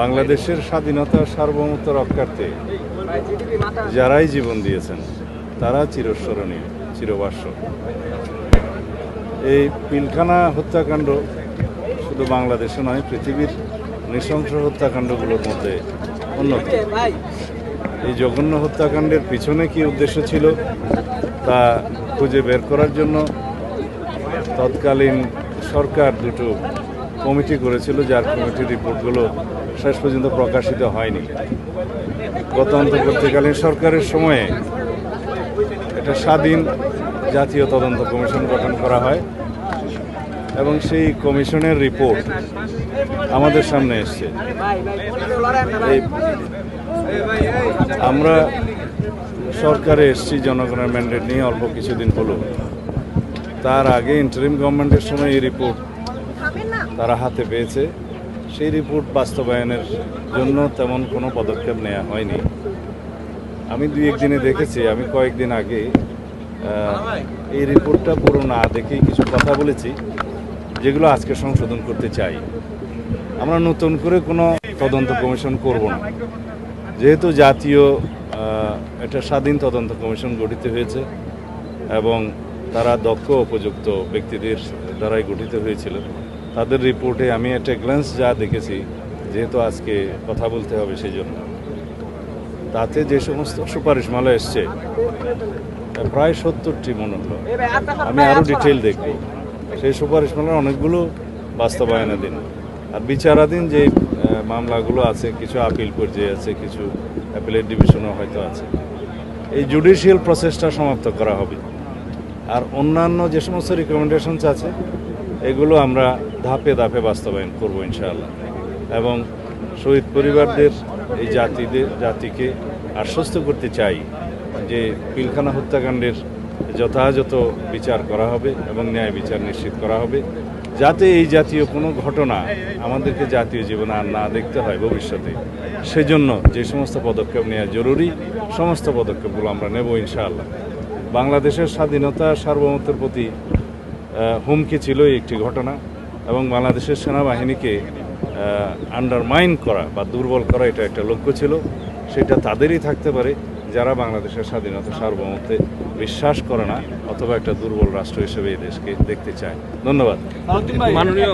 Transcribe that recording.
বাংলাদেশের স্বাধীনতা সার্বভৌমত্ব রক্ষার্থে যারাই জীবন দিয়েছেন তারা চিরস্মরণীয়, চিরভাষ্য। এই পিলখানা হত্যাকাণ্ড শুধু বাংলাদেশে নয়, পৃথিবীর নৃশংস হত্যাকাণ্ডগুলোর মধ্যে অন্যতম। এই জঘন্য হত্যাকাণ্ডের পিছনে কি উদ্দেশ্য ছিল তা খুঁজে বের করার জন্য তৎকালীন সরকার দুটো কমিটি করেছিল, যার কমিটির রিপোর্টগুলো শেষ পর্যন্ত প্রকাশিত হয়নি। গত অন্তর্বর্তীকালীন সরকারের সময়ে একটা স্বাধীন জাতীয় তদন্ত কমিশন গঠন করা হয় এবং সেই কমিশনের রিপোর্ট আমাদের সামনে এসছে। আমরা সরকারে এসছি জনগণের ম্যান্ডেট নিয়ে অল্প কিছুদিন হলো। তার আগে ইন্টারিম গভর্নমেন্টের সময় এই রিপোর্ট তারা হাতে পেয়েছে। সেই রিপোর্ট বাস্তবায়নের জন্য তেমন কোনো পদক্ষেপ নেওয়া হয়নি। আমি দুই একদিনে দেখেছি, আমি কয়েকদিন আগে এই রিপোর্টটা পুরো না দেখেই কিছু কথা বলেছি যেগুলো আজকে সংশোধন করতে চাই। আমরা নতুন করে কোনো তদন্ত কমিশন করব না, যেহেতু জাতীয় একটা স্বাধীন তদন্ত কমিশন গঠিত হয়েছে এবং তারা দক্ষ উপযুক্ত ব্যক্তিদের দ্বারাই গঠিত হয়েছিল। তাদের রিপোর্টে আমি একটা গ্ল্যান্স যা দেখেছি, যেহেতু আজকে কথা বলতে হবে সেই জন্য, তাতে যে সমস্ত সুপারিশমালা এসছে প্রায় 70টি মনে হলো। আমি আরও ডিটেল দেখব। সেই সুপারিশমালার অনেকগুলো বাস্তবায়নাধীন, আর বিচারাধীন যে মামলাগুলো আছে, কিছু আপিল পর্যায়ে আছে, কিছু অ্যাপিলেট ডিভিশনও হয়তো আছে। এই জুডিশিয়াল প্রসেসটা সমাপ্ত করা হবে। আর অন্যান্য যে সমস্ত রিকমেন্ডেশনস আছে এগুলো আমরা ধাপে ধাপে বাস্তবায়ন করব ইনশাআল্লাহ। এবং শহীদ পরিবারদের, এই জাতিকে আশ্বস্ত করতে চাই যে পিলখানা হত্যাকাণ্ডের যথাযথ বিচার করা হবে এবং ন্যায় বিচার নিশ্চিত করা হবে, যাতে এই জাতীয় কোনো ঘটনা আমাদেরকে জাতীয় জীবনে আর না দেখতে হয় ভবিষ্যতে। সেজন্য যে সমস্ত পদক্ষেপ নেওয়া জরুরি, সমস্ত পদক্ষেপগুলো আমরা নেব ইনশাআল্লাহ। বাংলাদেশের স্বাধীনতা সার্বভৌমত্বের প্রতি হুমকি ছিল একটি ঘটনা, এবং বাংলাদেশের সেনাবাহিনীকে আন্ডারমাইন করা বা দুর্বল করা এটা একটা লক্ষ্য ছিল। সেটা তাদেরই থাকতে পারে যারা বাংলাদেশের স্বাধীনতা সার্বভৌমত্বে বিশ্বাস করে না অথবা একটা দুর্বল রাষ্ট্র হিসেবে এই দেশকে দেখতে চায়। ধন্যবাদ। মাননীয়